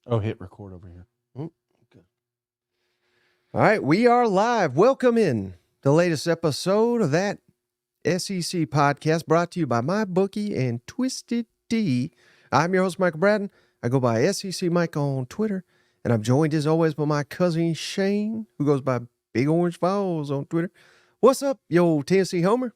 Oh, hit record over here. Okay. All right, we are live. Welcome in the latest episode of that SEC podcast brought to you by MyBookie and Twisted Tea. I'm your host, Michael Bratton. I go by SEC Mike on Twitter, and I'm joined as always by my cousin Shane, who goes by Big Orange Falls on Twitter. What's up, yo Tennessee Homer?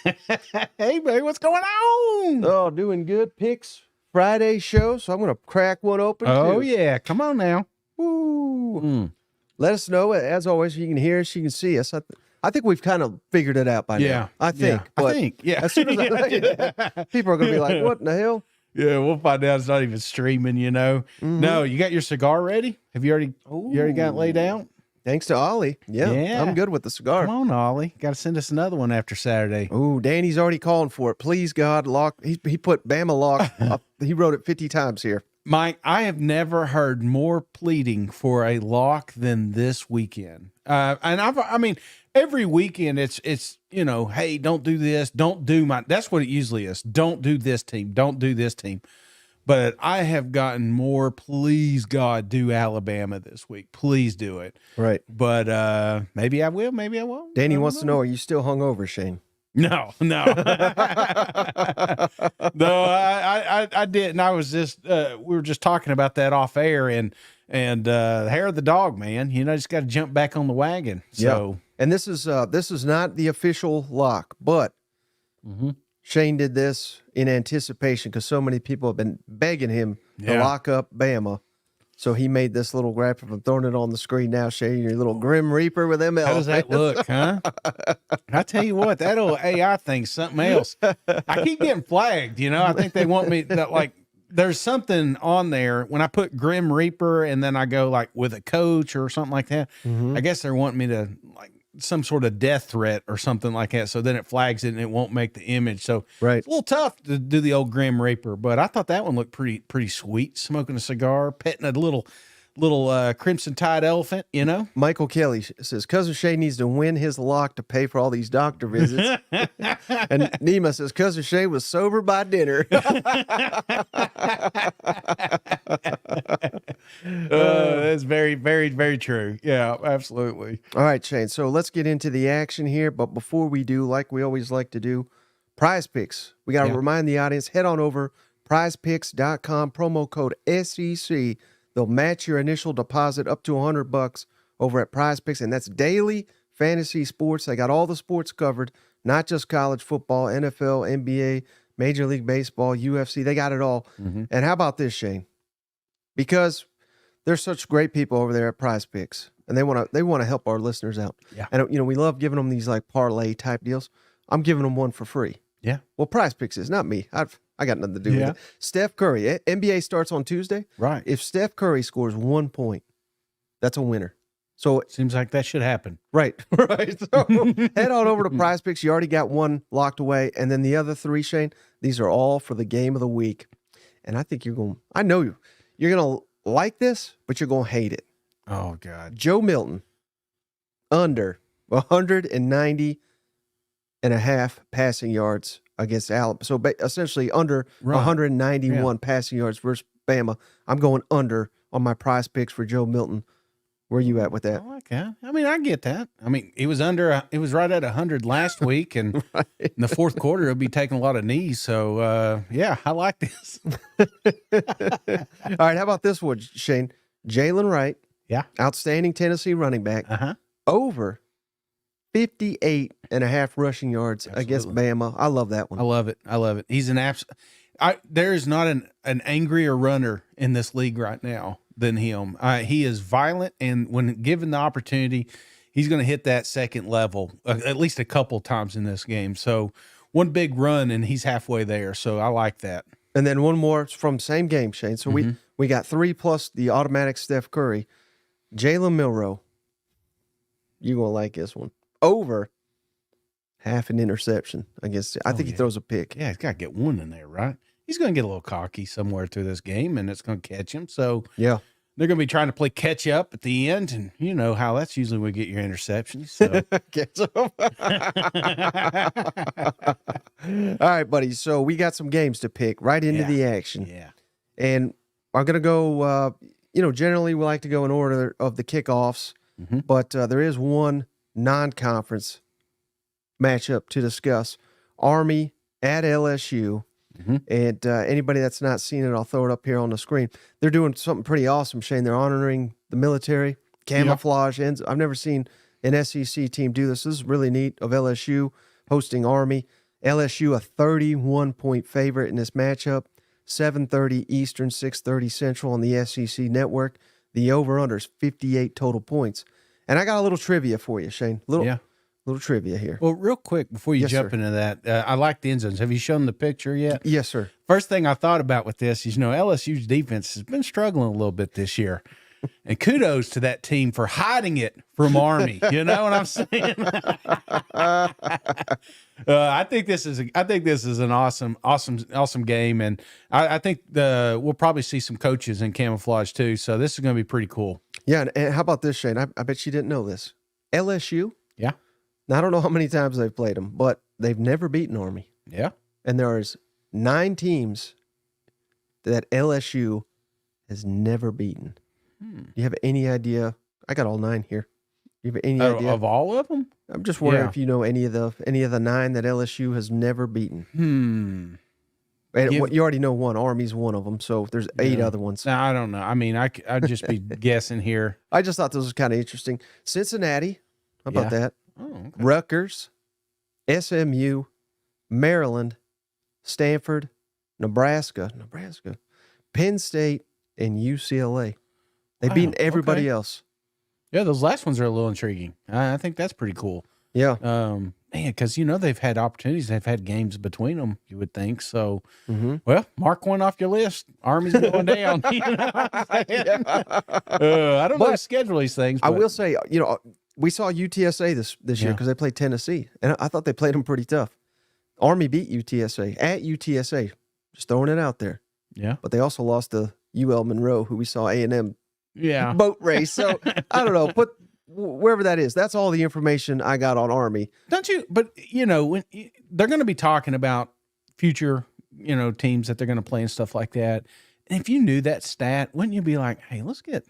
Hey, baby, what's going on? Oh, doing good. Picks Friday show, so I'm going to crack one open. Oh, too. yeah. Come on now. Woo. Let us know. As always, you can hear us, you can see us. I think we've kind of figured it out by now. I think. Yeah. As soon as people are going to be like, what in the hell? Yeah, we'll find out it's not even streaming, you know. Mhm. No, you got your cigar ready? Have you already got it laid out? Thanks to Ollie. Yeah, I'm good with the cigar. Come on, Ollie. Got to send us another one after Saturday. Oh, Danny's already calling for it. Please, God, lock. He put Bama lock up. He wrote it 50 times here. Mike, I have never heard more pleading for a lock than this weekend. I mean, every weekend it's hey, don't do this, don't do my. That's what it usually is. Don't do this team. Don't do this team. But I have gotten more. Please, God, do Alabama this week. Please do it. Right. But maybe I will. Maybe I won't. Danny wants to know: are you still hungover, Shane? No. No, I didn't. I was just, we were just talking about that off air and hair of the dog, man, just got to jump back on the wagon. So, and this is not the official lock, but Shane did this in anticipation because so many people have been begging him to lock up Bama. So he made this little graphic. I'm throwing it on the screen now, Shane. Your little Grim Reaper with ML. How does that look, huh? I tell you what, that old AI thing's something else. I keep getting flagged, I think they want me that there's something on there when I put Grim Reaper and then I go like with a coach or something like that. I guess they're wanting me to like some sort of death threat or something like that. So then it flags it and it won't make the image. So it's a little tough to do the old Grim Reaper, but I thought that one looked pretty sweet. Smoking a cigar, petting a little Crimson Tide elephant, Michael Kelly says, Cousin Shay needs to win his lock to pay for all these doctor visits. And Nima says, Cousin Shay was sober by dinner. That's very, very, very true. Yeah, absolutely. All right, Shane. So let's get into the action here. But before we do, like we always like to do, Prize Picks. We got to remind the audience, head on over, prizepicks.com, promo code SEC. They'll match your initial deposit up to $100 over at Prize Picks, and that's daily fantasy sports. They got all the sports covered, not just college football, NFL, NBA, Major League Baseball, UFC. They got it all. And how about this, Shane? Because there's such great people over there at Prize Picks, and they want to help our listeners out. Yeah. And we love giving them these like parlay type deals. I'm giving them one for free. Yeah. Well, Prize Picks is not me. I got nothing to do with it. Steph Curry, NBA starts on Tuesday. Right. If Steph Curry scores 1 point, that's a winner. So seems like that should happen. Right. So head on over to Prize Picks. You already got one locked away. And then the other three, Shane, these are all for the game of the week. And I think you're going to like this, but you're going to hate it. Oh, God. Joe Milton, under 190 and a half passing yards against Alabama. So essentially under 191 passing yards versus Bama. I'm going under on my Prize Picks for Joe Milton. Where are you at with that? I like that. I mean, I get that. I mean, it was right at 100 last week, and in the fourth quarter, he'll be taking a lot of knees. So, I like this. All right, how about this one, Shane? Jalen Wright. Yeah. Outstanding Tennessee running back. Over 58 and a half rushing yards against Bama. I love that one. I love it. He's an there is not an angrier runner in this league right now than him. He is violent, and when given the opportunity, he's going to hit that second level at least a couple times in this game. So one big run, and he's halfway there. So I like that. And then one more from same game, Shane. So we got 3 plus the automatic Steph Curry. Jalen Milroe. You're going to like this one. Over half an interception against. I think he throws a pick. Yeah, he's got to get one in there, right? He's going to get a little cocky somewhere through this game, and it's going to catch him. So yeah, they're going to be trying to play catch up at the end, and you know how that's usually when we get your interceptions. So. Catch up. All right, buddy. So we got some games to pick right into the action. Yeah. And I'm going to go, generally we like to go in order of the kickoffs, but there is one non-conference matchup to discuss. Army at LSU. And anybody that's not seen it, I'll throw it up here on the screen. They're doing something pretty awesome, Shane. They're honoring the military, camouflage ends. I've never seen an SEC team do this. This is really neat of LSU hosting Army. LSU a 31-point favorite in this matchup. 7:30 Eastern, 6:30 Central on the SEC network. The over-under is 58 total points. And I got a little trivia for you, Shane. Little trivia here. Well, real quick before you jump into that, I like the end zones. Have you shown the picture yet? Yes, sir. First thing I thought about with this is, LSU's defense has been struggling a little bit this year. And kudos to that team for hiding it from Army. You know what I'm saying? I think this is an awesome game, and I think we'll probably see some coaches in camouflage too. So this is going to be pretty cool. Yeah, and how about this, Shane? I bet you didn't know this. LSU. Yeah. Now, I don't know how many times they've played them, but they've never beaten Army. Yeah. And there's 9 teams that LSU has never beaten. Do you have any idea? I got all 9 here. Do you have any idea of all of them? I'm just wondering if you know any of the 9 that LSU has never beaten. And you already know one. Army's one of them, so there's 8 other ones. No, I don't know. I mean, I'd just be guessing here. I just thought this was kind of interesting. Cincinnati, how about that? Oh, okay. Rutgers, SMU, Maryland, Stanford, Nebraska, Penn State, and UCLA. They've beaten everybody else. Yeah, those last ones are a little intriguing. I think that's pretty cool. Yeah. Man, because, they've had opportunities. They've had games between them, you would think. So, well, mark one off your list. Army's going down. You know what I'm saying? I don't know how to schedule these things. I will say, we saw UTSA this year because they played Tennessee, and I thought they played them pretty tough. Army beat UTSA at UTSA, just throwing it out there. Yeah. But they also lost to UL Monroe, who we saw A&M boat race. So, I don't know. Put wherever that is. That's all the information I got on Army. Don't you? But, when they're going to be talking about future, teams that they're going to play and stuff like that. And if you knew that stat, wouldn't you be like, hey, let's get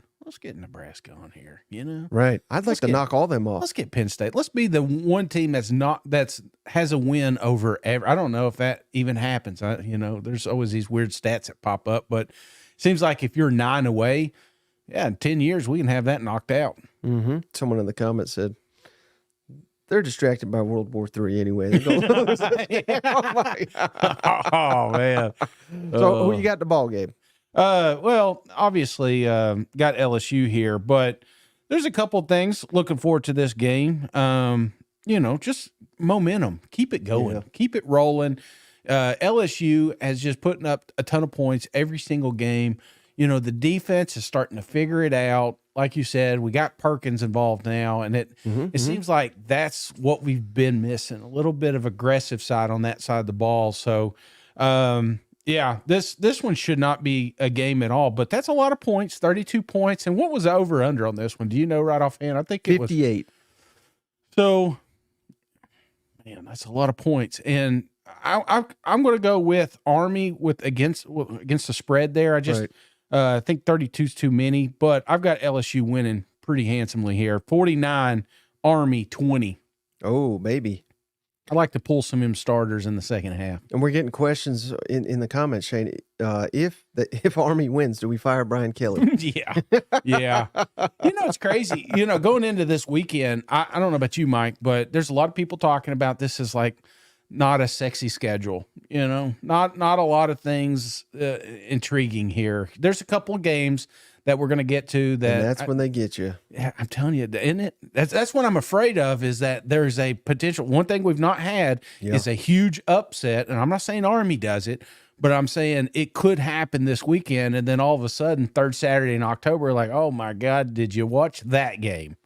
Nebraska on here, Right. I'd like to knock all them off. Let's get Penn State. Let's be the one team that's has a win over I don't know if that even happens. There's always these weird stats that pop up, but it seems like if you're 9 away, in 10 years we can have that knocked out. Someone in the comments said they're distracted by World War III anyway. They're going to lose. Oh man. So who you got in the ball game? Well, obviously, got LSU here, but there's a couple things looking forward to this game. Just momentum. Keep it going. Keep it rolling. LSU has just putting up a ton of points every single game. The defense is starting to figure it out. Like you said, we got Perkins involved now, and it seems like that's what we've been missing, a little bit of aggressive side on that side of the ball. So, this one should not be a game at all, but that's a lot of points, 32 points. And what was the over-under on this one? Do you know right offhand? I think it 58. So, man, that's a lot of points. And I'm going to go with Army against the spread there. I think 32 is too many, but I've got LSU winning pretty handsomely here. 49, Army 20. Oh, baby. I like to pull some of them starters in the second half. And we're getting questions in the comments, Shane. If Army wins, do we fire Brian Kelly? Yeah. It's crazy. Going into this weekend, I don't know about you, Mike, but there's a lot of people talking about this as like not a sexy schedule. Not a lot of things intriguing here. There's a couple of games that we're going to get to that. And that's when they get you. Yeah, I'm telling you, isn't it? That's what I'm afraid of, is that there's a potential. One thing we've not had is a huge upset, and I'm not saying Army does it, but I'm saying it could happen this weekend, and then all of a sudden, third Saturday in October, like, oh my God, did you watch that game?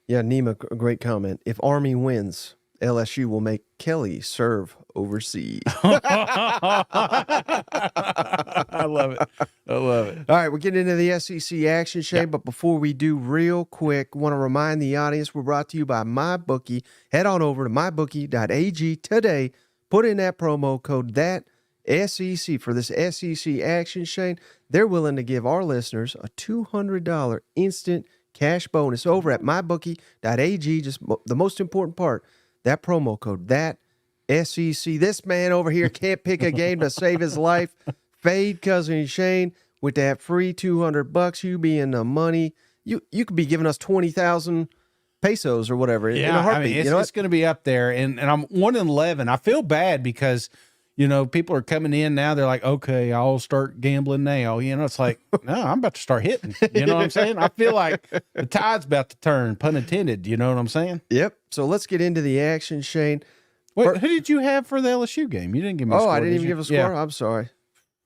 Yeah, Nima, a great comment. If Army wins, LSU will make Kelly serve overseas. I love it. All right, we're getting into the SEC action, Shane, but before we do, real quick, want to remind the audience we're brought to you by MyBookie. Head on over to mybookie.ag today. Put in that promo code, that SEC, for this SEC action, Shane, they're willing to give our listeners a $200 instant cash bonus over at mybookie.ag. Just the most important part, that promo code, that SEC. This man over here can't pick a game to save his life. Fade Cousin Shane with that free $200. You be in the money. You could be giving us 20,000 pesos or whatever in a heartbeat. It's going to be up there, and I'm 1-11. I feel bad because people are coming in now. They're like, okay, I'll start gambling now. It's like, no, I'm about to start hitting. You know what I'm saying? I feel like the tide's about to turn, pun intended. You know what I'm saying? Yep. So let's get into the action, Shane. Wait, who did you have for the LSU game? You didn't give me a score. Oh, I didn't even give a score? Yeah. I'm sorry.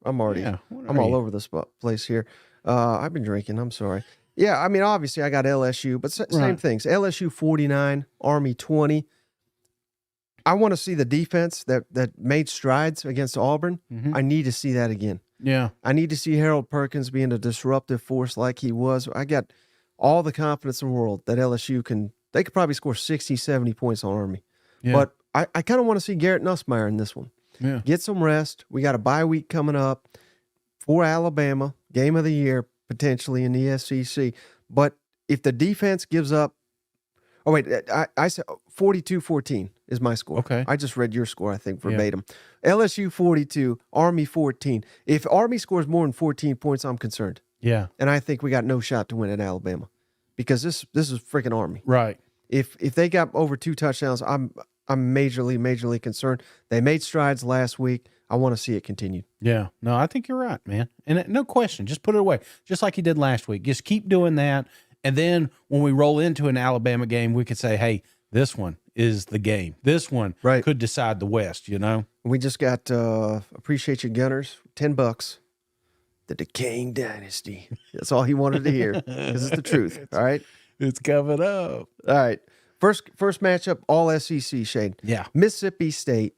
I'm all over this place here. I've been drinking. I'm sorry. Yeah, I mean, obviously I got LSU, but same things. LSU 49, Army 20. I want to see the defense that made strides against Auburn. Mm-hmm. I need to see that again. Yeah. I need to see Harold Perkins being a disruptive force like he was. I got all the confidence in the world that LSU they could probably score 60, 70 points on Army. Yeah. But I kind of want to see Garrett Nussmeier in this one. Yeah. Get some rest. We got a bye week coming up for Alabama, game of the year, potentially in the SEC. But if the defense gives up, I said 42-14 is my score. Okay. I just read your score, I think, verbatim. Yeah. LSU 42, Army 14. If Army scores more than 14 points, I'm concerned. Yeah. And I think we got no shot to win at Alabama because this is freaking Army. Right. If they got over 2 touchdowns, I'm majorly concerned. They made strides last week. I want to see it continue. Yeah. No, I think you're right, man. And no question, just put it away. Just like you did last week. Just keep doing that. And then when we roll into an Alabama game, we could say, hey, this one is the game. This one could decide the West, We just got, appreciate you, Gunners, $10. The decaying dynasty. That's all he wanted to hear because it's the truth. All right. It's coming up. All right. First matchup, all SEC, Shane. Yeah. Mississippi State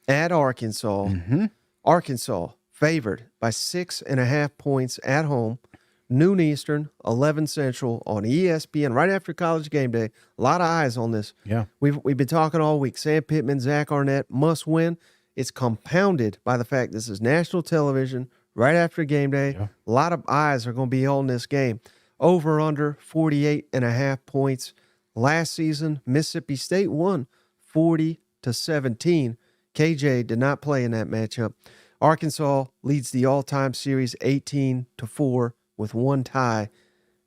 at Arkansas. Mm-hmm. Arkansas favored by 6.5 points at home. Noon Eastern, 11 Central on ESPN right after College Game Day. A lot of eyes on this. Yeah. We've been talking all week. Sam Pittman, Zach Arnett must win. It's compounded by the fact this is national television right after Game Day. Yeah. A lot of eyes are going to be on this game. Over under 48.5 points. Last season, Mississippi State won 40-17. KJ did not play in that matchup. Arkansas leads the all-time series 18-4 with 1 tie.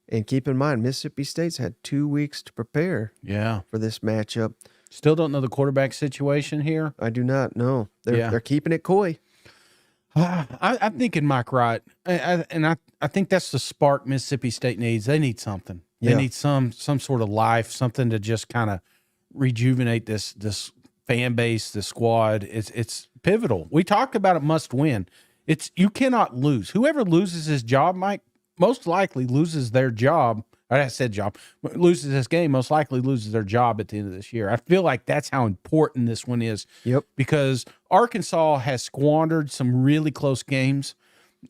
And keep in mind, Mississippi State's had 2 weeks to prepare for this matchup. Still don't know the quarterback situation here. I do not know. They're keeping it coy. I'm thinking Mike Wright. I think that's the spark Mississippi State needs. They need something. They need some sort of life, something to just kind of rejuvenate this fan base, the squad. It's pivotal. We talked about it must win. You cannot lose. Whoever loses his job, Mike, most likely loses their job. I said job. Loses this game, most likely loses their job at the end of this year. I feel like that's how important this one is. Yep. Because Arkansas has squandered some really close games.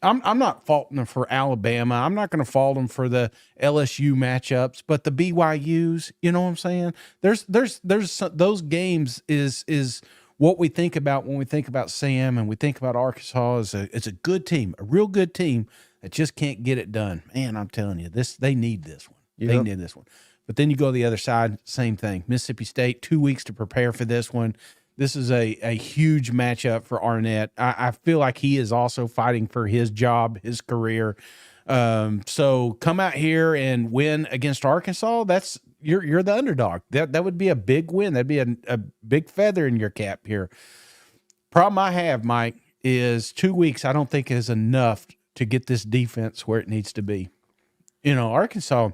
I'm not faulting them for Alabama. I'm not going to fault them for the LSU matchups, but the BYUs, you know what I'm saying? There's those games is what we think about when we think about Sam and we think about Arkansas it's a good team, a real good team that just can't get it done. Man, I'm telling you, they need this one. Yep. They need this one. But then you go to the other side, same thing. Mississippi State, 2 weeks to prepare for this one. This is a huge matchup for Arnett. I feel like he is also fighting for his job, his career. So come out here and win against Arkansas. You're the underdog. That would be a big win. That'd be a big feather in your cap here. Problem I have, Mike, is 2 weeks I don't think is enough to get this defense where it needs to be. Arkansas,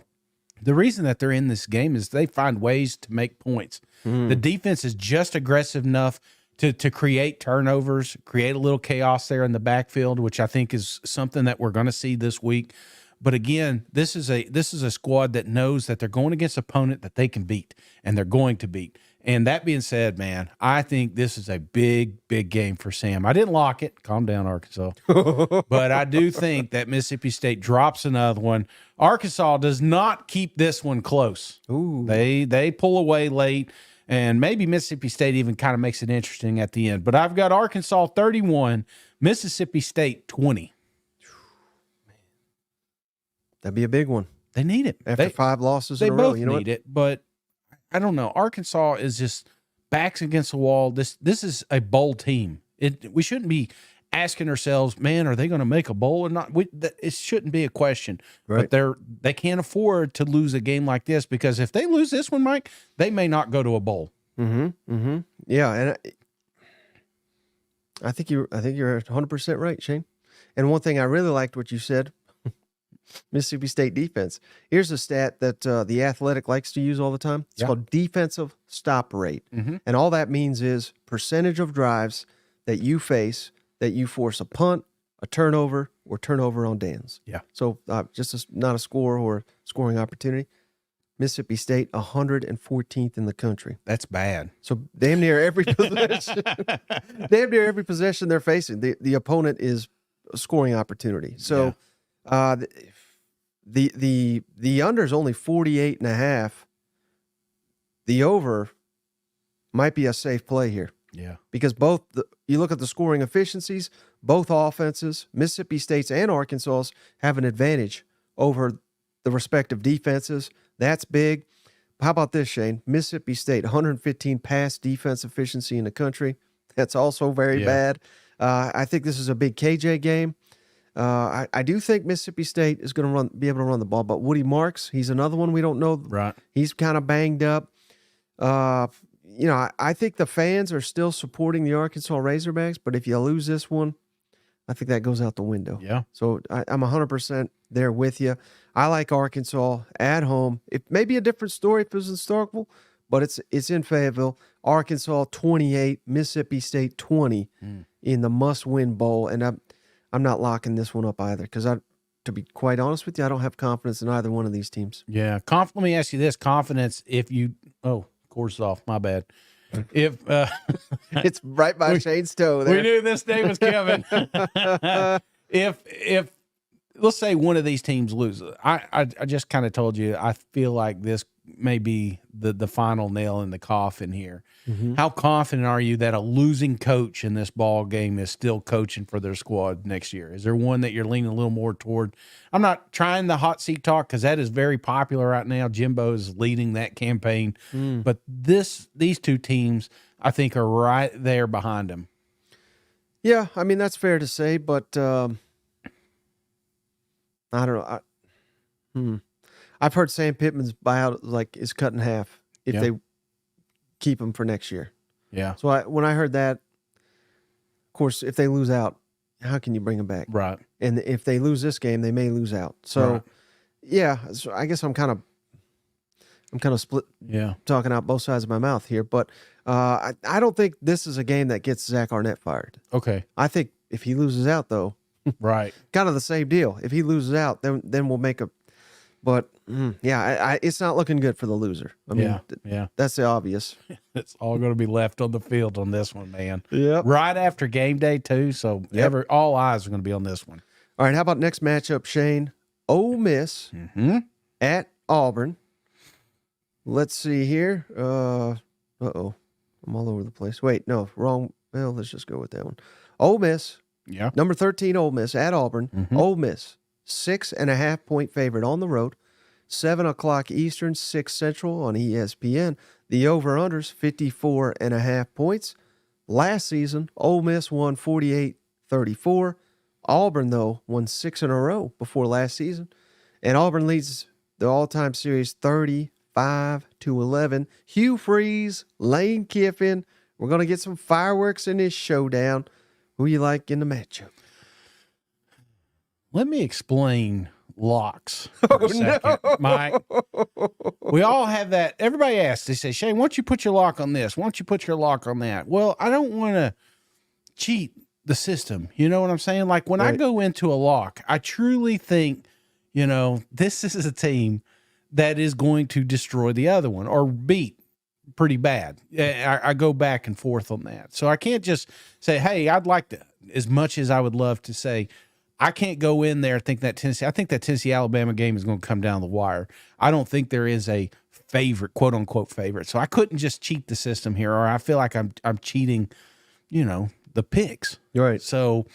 the reason that they're in this game is they find ways to make points. The defense is just aggressive enough to create turnovers, create a little chaos there in the backfield, which I think is something that we're going to see this week. But again, this is a squad that knows that they're going against an opponent that they can beat, and they're going to beat. And that being said, man, I think this is a big, big game for Sam. I didn't lock it. Calm down, Arkansas. But I do think that Mississippi State drops another one. Arkansas does not keep this one close. Ooh. They pull away late, and maybe Mississippi State even kind of makes it interesting at the end. But I've got Arkansas 31, Mississippi State 20. That'd be a big one. They need it. After 5 losses They in a row. both You know need it, but I don't know. Arkansas is just backs against the wall. This is a bowl team. We shouldn't be asking ourselves, man, are they going to make a bowl or not? It shouldn't be a question. Right. But they can't afford to lose a game like this, because if they lose this one, Mike, they may not go to a bowl. Yeah, and I think you're 100% right, Shane. And one thing I really liked what you said, Mississippi State defense. Here's a stat that the Athletic likes to use all the time. It's called defensive stop rate. And all that means is percentage of drives that you face that you force a punt, a turnover, or turnover on downs. Yeah. So not a score or scoring opportunity. Mississippi State, 114th in the country. That's bad. So damn near every possession, they're facing, the opponent is a scoring opportunity. So the under is only 48.5. The over might be a safe play here. Yeah. Because you look at the scoring efficiencies, both offenses, Mississippi State's and Arkansas's, have an advantage over the respective defenses. That's big. How about this, Shane? Mississippi State, 115 pass defense efficiency in the country. That's also very bad. I think this is a big KJ game. I do think Mississippi State is going to be able to run the ball, but Woody Marks, he's another one we don't know. Right. He's kind of banged up. I think the fans are still supporting the Arkansas Razorbacks, but if you lose this one, I think that goes out the window. Yeah. So I'm 100% there with you. I like Arkansas at home. It may be a different story if it was in Starkville, but it's in Fayetteville. Arkansas 28, Mississippi State 20 in the must-win bowl, and I'm not locking this one up either, because to be quite honest with you, I don't have confidence in either one of these teams. Yeah. Let me ask you this: confidence. If you course off, my bad. If it's right by Shane's toe there. We knew this day was coming. if let's say one of these teams loses, I just kind of told you I feel like this may be the final nail in the coffin here. How confident are you that a losing coach in this ball game is still coaching for their squad next year? Is there one that you're leaning a little more toward? I'm not trying the hot seat talk, because that is very popular right now. Jimbo is leading that campaign, but these two teams I think are right there behind him. Yeah, I mean that's fair to say, but I don't know. I've heard Sam Pittman's buyout is cut in half if they keep him for next year. Yeah. So when I heard that, of course, if they lose out, how can you bring him back? Right. And if they lose this game, they may lose out. So, so I guess I'm kind of split. Yeah. Talking out both sides of my mouth here, but I don't think this is a game that gets Zach Arnett fired. Okay. I think if he loses out, though, right, kind of the same deal. If he loses out, then we'll make a. But it's not looking good for the loser. I mean, that's the obvious. It's all going to be left on the field on this one, man. Yep. Right after game day too. So all eyes are going to be on this one. All right. How about next matchup, Shane? Ole Miss at Auburn. Let's see here. I'm all over the place. Wait, no, wrong. Well, let's just go with that one. Ole Miss. Yeah. Number 13, Ole Miss at Auburn. Ole Miss, 6.5-point favorite on the road. 7 o'clock Eastern, 6 Central on ESPN. The over-under's 54.5 points. Last season, Ole Miss won 48-34. Auburn, though, won 6 in a row before last season. And Auburn leads the all-time series 35-11. Hugh Freeze, Lane Kiffin. We're going to get some fireworks in this showdown. Who you like in the matchup? Let me explain locks for a second, Mike. We all have that. Everybody asks, they say, Shane, why don't you put your lock on this? Why don't you put your lock on that? Well, I don't want to cheat the system. You know what I'm saying? Like when I go into a lock, I truly think, this is a team that is going to destroy the other one or beat pretty bad. I go back and forth on that. So I can't just say, hey, I'd like to, as much as I would love to say, I can't go in there and think that I think that Tennessee-Alabama game is going to come down the wire. I don't think there is a favorite, quote unquote favorite. So I couldn't just cheat the system here, or I feel like I'm cheating, the picks. Right. So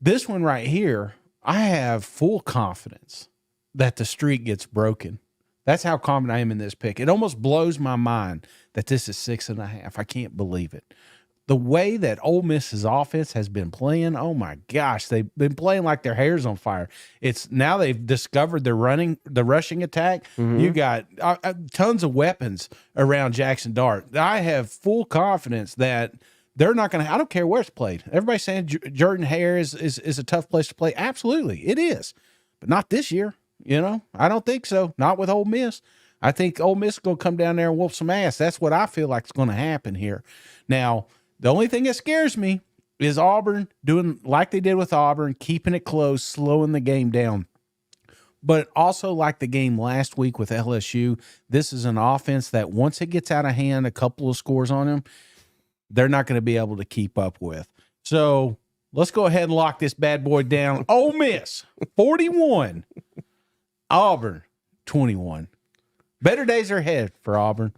This one right here, I have full confidence that the streak gets broken. That's how confident I am in this pick. It almost blows my mind that this is 6.5. I can't believe it. The way that Ole Miss's offense has been playing, oh my gosh, they've been playing like their hair's on fire. It's now they've discovered the rushing attack. You got tons of weapons around Jackson Dart. I have full confidence that they're not going to. I don't care where it's played. Everybody's saying Jordan Hare is a tough place to play. Absolutely, it is, but not this year. I don't think so. Not with Ole Miss. I think Ole Miss is going to come down there and whoop some ass. That's what I feel like is going to happen here. Now, the only thing that scares me is Auburn doing like they did with Auburn, keeping it close, slowing the game down. But also like the game last week with LSU, this is an offense that once it gets out of hand, a couple of scores on them, they're not going to be able to keep up with. So let's go ahead and lock this bad boy down. Ole Miss, 41. Auburn, 21. Better days are ahead for Auburn.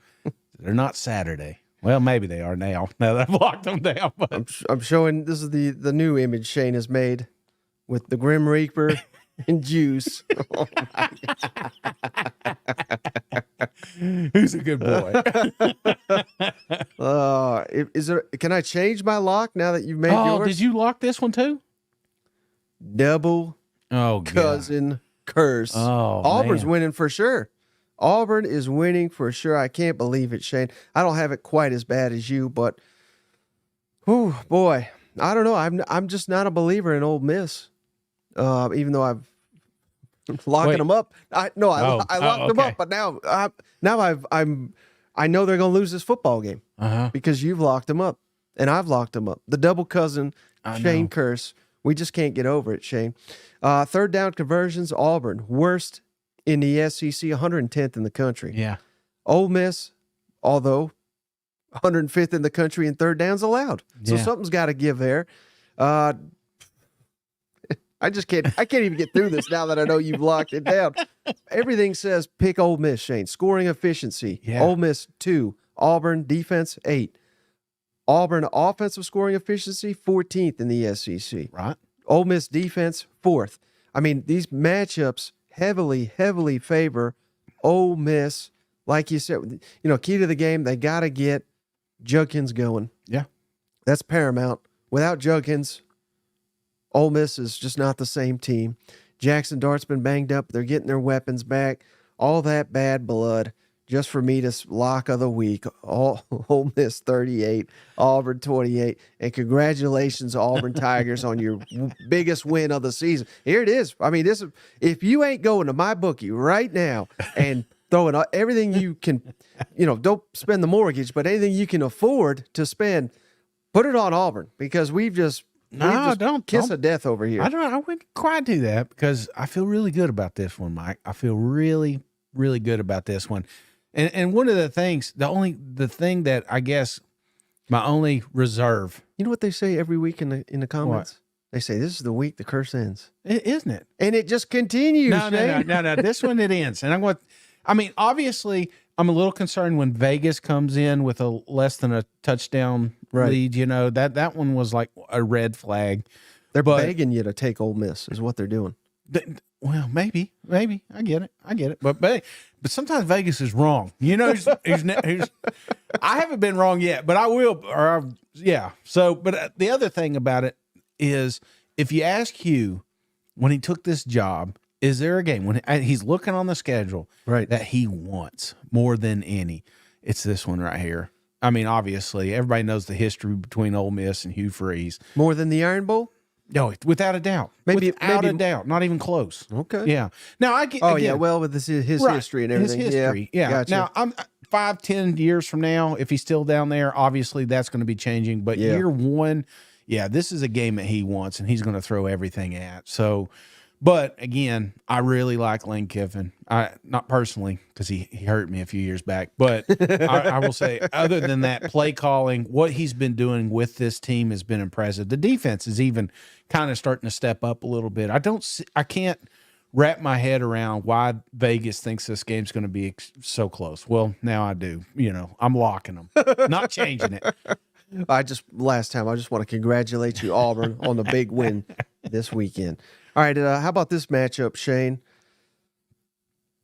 They're not Saturday. Well, maybe they are now that I've locked them down. But I'm showing this is the new image Shane has made with the Grim Reaper and Juice. Oh my who's a good boy? Is there? Can I change my lock now that you've made yours? Did you lock this one too? Double cousin curse. Oh, Auburn's man. winning for sure. Auburn is winning for sure. I can't believe it, Shane. I don't have it quite as bad as you, but oh boy, I don't know. I'm just not a believer in Ole Miss. Even though I've locking them up. I locked them up, but now I know they're going to lose this football game because you've locked them up and I've locked them up. The double cousin Shane curse. We just can't get over it, Shane. Third down conversions, Auburn worst in the SEC, 110th in the country. Yeah. Ole Miss, although 105th in the country in third downs allowed. So something's got to give there. I can't even get through this now that I know you've locked it down. Everything says pick Ole Miss, Shane. Scoring efficiency. Yeah. Ole Miss 2. Auburn defense 8. Auburn offensive scoring efficiency 14th in the SEC. Right. Ole Miss defense 4th. I mean, these matchups heavily favor Ole Miss. Like you said, key to the game, they got to get Judkins going. Yeah. That's paramount. Without Judkins, Ole Miss is just not the same team. Jackson Dart's been banged up. They're getting their weapons back. All that bad blood just for me to lock of the week. Ole Miss 38, Auburn 28. And congratulations, Auburn Tigers, on your biggest win of the season. Here it is. I mean, if you ain't going to my bookie right now and throwing everything you can, don't spend the mortgage, but anything you can afford to spend, put it on Auburn because we've just don't kiss of death over here. I wouldn't quite do that because I feel really good about this one, Mike. I feel really, really good about this one. And one of the things, the thing that I guess my only reserve. You know what they say every week in the comments? What? They say this is the week the curse ends. Isn't it? And it just continues. No. This one it ends. And obviously I'm a little concerned when Vegas comes in with a less than a touchdown lead. That one was like a red flag. They're begging you to take Ole Miss is what they're doing. Well, maybe I get it. But sometimes Vegas is wrong. I haven't been wrong yet, but I will. So, but the other thing about it is, if you ask Hugh when he took this job, is there a game when he's looking on the schedule that he wants more than any? It's this one right here. I mean, obviously, everybody knows the history between Ole Miss and Hugh Freeze. More than the Iron Bowl? No, without a doubt. Without a doubt. Not even close. Okay. Yeah. Now, I get. Well, with his history and everything. His history. Yeah. Gotcha. Now, I'm 5-10 years from now, if he's still down there, obviously that's going to be changing. But year one, this is a game that he wants, and he's going to throw everything at. So, but again, I really like Lane Kiffin. Not personally, because he hurt me a few years back, but I will say, other than that, play calling, what he's been doing with this team has been impressive. The defense is even kind of starting to step up a little bit. I can't wrap my head around why Vegas thinks this game's going to be so close. Well, now I do. I'm locking them, not changing it. Last time, I just want to congratulate you, Auburn, on the big win this weekend. All right, how about this matchup, Shane?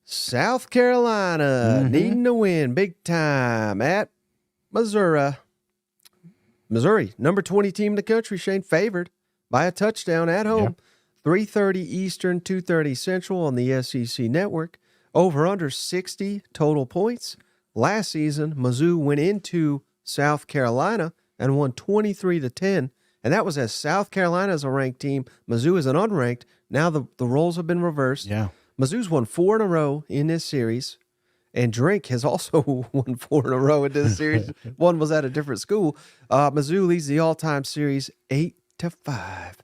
South Carolina needing to win big time at Missouri. Missouri, number 20 team in the country, Shane, favored by a touchdown at home. 3:30 Eastern, 2:30 Central on the SEC Network. Over under 60 total points. Last season, Mizzou went into South Carolina and won 23-10. And that was as South Carolina is a ranked team. Mizzou is an unranked. Now the roles have been reversed. Yeah. Mizzou's won 4 in a row in this series. And Drink has also won 4 in a row in this series. One was at a different school. Mizzou leads the all-time series 8-5.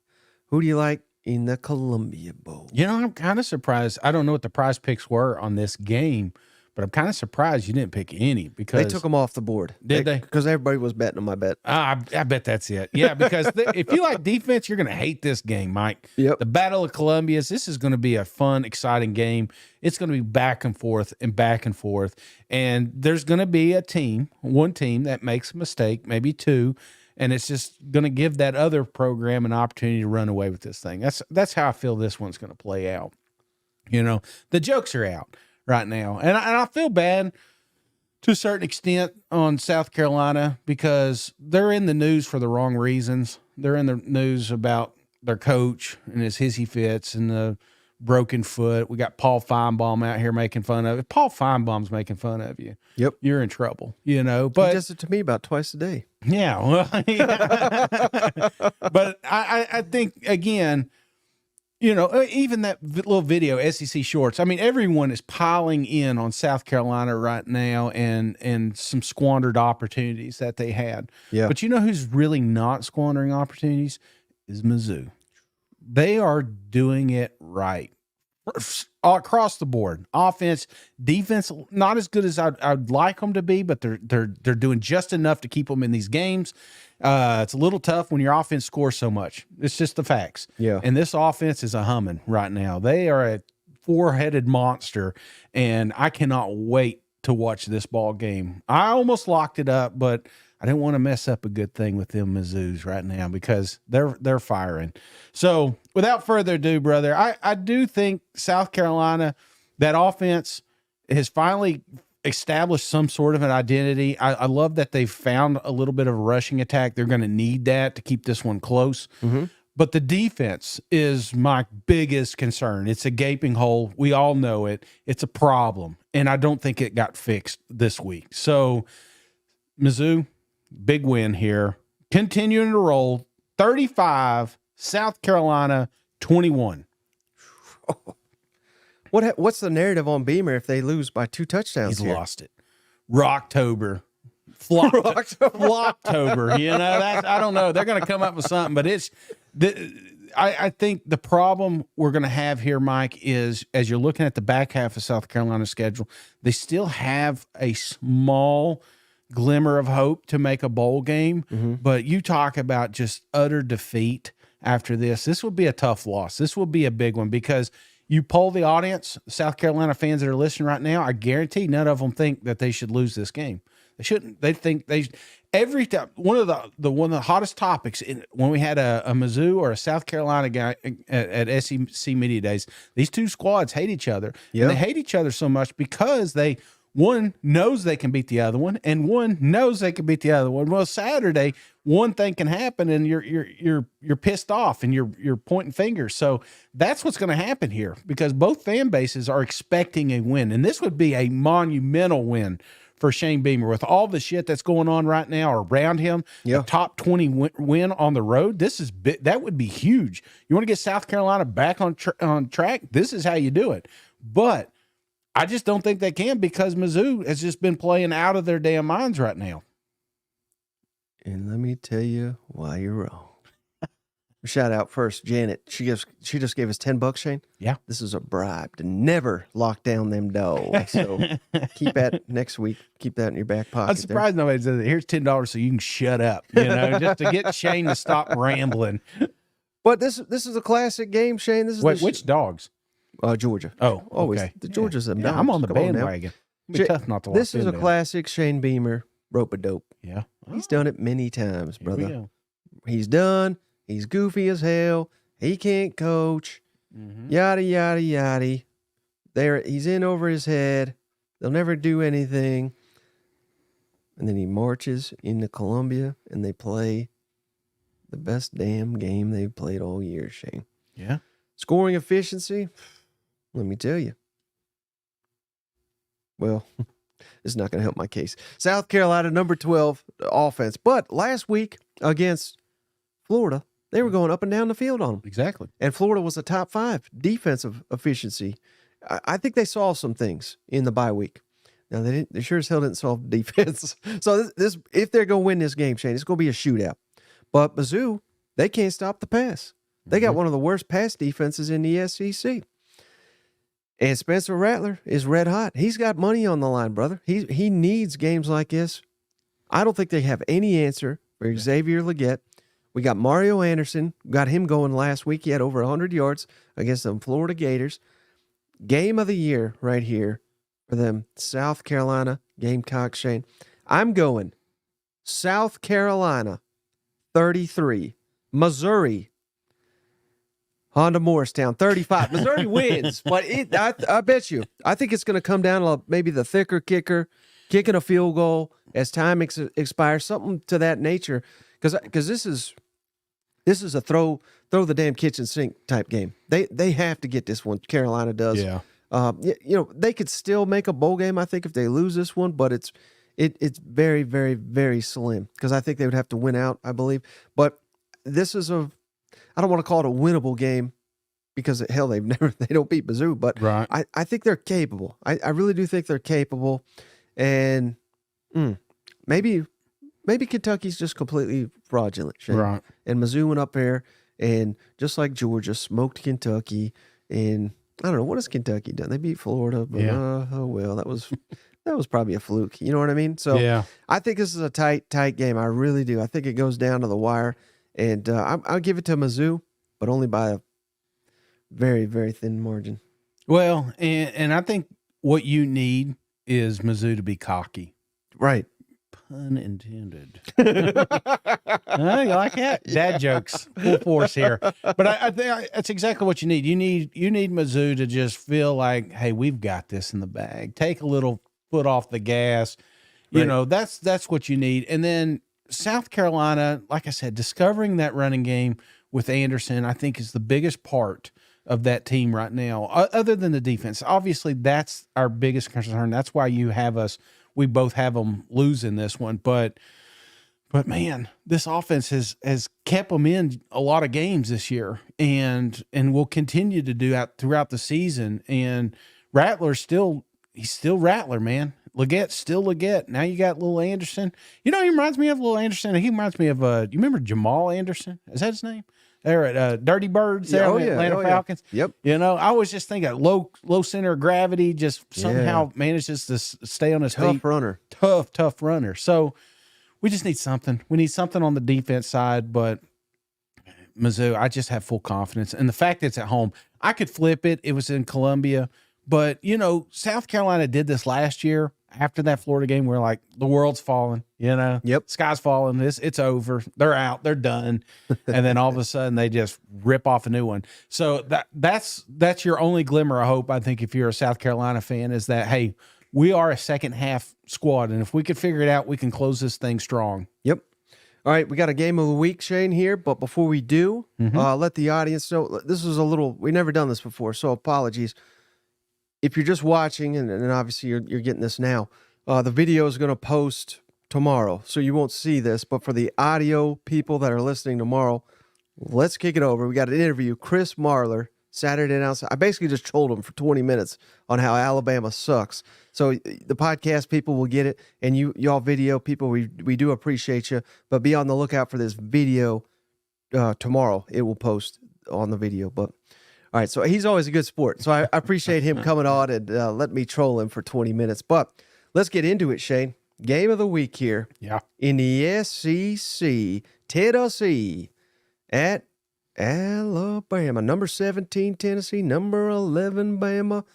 Who do you like in the Columbia Bowl? You know, I'm kind of surprised. I don't know what the prize picks were on this game, but I'm kind of surprised you didn't pick any because They took them off the board. Did they? Because everybody was betting on my bet. I bet that's it. Yeah, because if you like defense, you're going to hate this game, Mike. Yep. The Battle of Columbia's, this is going to be a fun, exciting game. It's going to be back and forth and back and forth. And there's going to be one team that makes a mistake, maybe two, and it's just going to give that other program an opportunity to run away with this thing. That's how I feel this one's going to play out. You know, the jokes are out right now. And I feel bad to a certain extent on South Carolina because they're in the news for the wrong reasons. They're in the news about their coach and his hissy fits and the broken foot. We got Paul Feinbaum out here making fun of it. If Paul Feinbaum's making fun of you, Yep. you're in trouble, you know. But he does it to me about twice a day. yeah, well, yeah. But I think, again, you know, even that little video, SEC Shorts, I mean, everyone is piling in on South Carolina right now and some squandered opportunities that they had. Yeah. But you know who's really not squandering opportunities is Mizzou. They are doing it right across the board. Offense, defense, not as good as I'd like them to be, but they're doing just enough to keep them in these games. It's a little tough when your offense scores so much. It's just the facts. Yeah. And this offense is a humming right now. They are a four-headed monster, and I cannot wait to watch this ball game. I almost locked it up, but I didn't want to mess up a good thing with them Mizzous right now because they're firing. So without further ado, brother, I do think South Carolina, that offense has finally established some sort of an identity. I love that they've found a little bit of a rushing attack. They're going to need that to keep this one close. Mm-hmm. But the defense is my biggest concern. It's a gaping hole. We all know it. It's a problem. And I don't think it got fixed this week. So Mizzou, big win here. Continuing to roll. 35, South Carolina, 21. What's the narrative on Beamer if they lose by 2 touchdowns? He's lost it. Rocktober. Flocktober. You know, I don't know. They're going to come up with something, but I think the problem we're going to have here, Mike, is as you're looking at the back half of South Carolina's schedule, they still have a small glimmer of hope to make a bowl game, but you talk about just utter defeat after this. This will be a tough loss. This will be a big one because you poll the audience, South Carolina fans that are listening right now, I guarantee none of them think that they should lose this game. They shouldn't. They think every time. One of the hottest topics when we had a Mizzou or a South Carolina guy at SEC Media Days, these two squads hate each other. Yep. And they hate each other so much because one knows they can beat the other one, and one knows they can beat the other one. Well, Saturday, one thing can happen, and you're pissed off, and you're pointing fingers. So that's what's going to happen here because both fan bases are expecting a win, and this would be a monumental win for Shane Beamer with all the shit that's going on right now around him. Yeah. A top 20 win on the road. This is that would be huge. You want to get South Carolina back on track? This is how you do it. But I just don't think they can because Mizzou has just been playing out of their damn minds right now. And let me tell you why you're wrong. Shout out first, Janet. She just gave us $10, Shane. Yeah. This is a bribe to never lock down them dogs. So keep that next week. Keep that in your back pocket. I'm surprised nobody said that. Here's $10 so you can shut up, just to get Shane to stop rambling. But this is a classic game, Shane. This is which dogs? Georgia. Oh, always okay. the Georgia's them. Yeah, dogs. I'm on the Come bandwagon. It'd be tough not to. This is a classic Shane Beamer rope-a-dope. Yeah, He's done it many times, Here we brother. go. He's done. He's goofy as hell. He can't coach. Mm-hmm. Yada, yada, yada. He's in over his head. They'll never do anything. And then he marches into Columbia, and they play the best damn game they've played all year, Shane. Yeah. Scoring efficiency, let me tell you. Well, it's not going to help my case. South Carolina, number 12 offense. But last week against Florida, they were going up and down the field on them. Exactly. And Florida was a top 5 defensive efficiency. I think they saw some things in the bye week. Now, they sure as hell didn't solve defense. So this if they're going to win this game, Shane, it's going to be a shootout. But Mizzou, they can't stop the pass. They got one of the worst pass defenses in the SEC. And Spencer Rattler is red hot. He's got money on the line, brother. He needs games like this. I don't think they have any answer for Xavier Legette. We got Mario Anderson. Got him going last week. He had over 100 yards against the Florida Gators. Game of the year right here for them. South Carolina Gamecocks, Shane. I'm going South Carolina 33. Missouri Honda Morristown 35. Missouri wins, but I bet you. I think it's going to come down to maybe the thicker kicker kicking a field goal as time expires, something to that nature. Because this is a throw the damn kitchen sink type game. They have to get this one. Carolina does. Yeah. They could still make a bowl game, I think, if they lose this one, but it's very, very, very slim because I think they would have to win out, I believe. But this is I don't want to call it a winnable game because hell, they don't beat Mizzou, but right. I think they're capable. I really do think they're capable, and maybe Kentucky's just completely fraudulent, Shane. Right. And Mizzou went up there and just like Georgia smoked Kentucky, and I don't know, what has Kentucky done? They beat Florida, but oh well, that was probably a fluke. You know what I mean? So yeah. I think this is a tight game. I really do. I think it goes down to the wire. And I'll give it to Mizzou, but only by a very, very thin margin. Well, and I think what you need is Mizzou to be cocky. Right. Pun intended. You like that? Dad jokes, full force here. But I think that's exactly what you need. You need Mizzou to just feel like, hey, we've got this in the bag. Take a little foot off the gas. You know, that's what you need. And then South Carolina, like I said, discovering that running game with Anderson, I think is the biggest part of that team right now, other than the defense. Obviously, that's our biggest concern. That's why we both have them losing this one. But man, this offense has kept them in a lot of games this year and will continue to do that throughout the season. And Rattler's he's still Rattler, man. Legette's still Legette. Now you got Little Anderson. You know, he reminds me of Little Anderson. He reminds me of, you remember Jamal Anderson? Is that his name? They're at Dirty Birds there on the Atlanta Falcons. Yep. You know, I was just thinking low center of gravity, just somehow manages to stay on his feet. Tough runner. Tough runner. So we just need something. We need something on the defense side, but Mizzou, I just have full confidence. And the fact that it's at home, I could flip it. It was in Columbia. But, you know, South Carolina did this last year after that Florida game. We're like, the world's falling, you know? Yep. Sky's falling. It's over. They're out. They're done. And then all of a sudden they just rip off a new one. So that's your only glimmer of hope, I think, if you're a South Carolina fan, is that, hey, we are a second half squad. And if we could figure it out, we can close this thing strong. Yep. All right, we got a game of the week, Shane, here. But before we do, let the audience know, this is we've never done this before, so apologies. If you're just watching, and obviously you're getting this now, the video is going to post tomorrow, so you won't see this. But for the audio people that are listening tomorrow, let's kick it over. We got an interview. Chris Marler, Saturday Night. I basically just trolled him for 20 minutes on how Alabama sucks. So the podcast people will get it, and y'all video people, we do appreciate you. But be on the lookout for this video tomorrow. It will post on the video, but. All right, so he's always a good sport. So I appreciate him coming on and let me troll him for 20 minutes. But let's get into it, Shane. Game of the week here. Yeah. In the SEC, Tennessee at Alabama. Number 17, Tennessee. Number 11, Bama.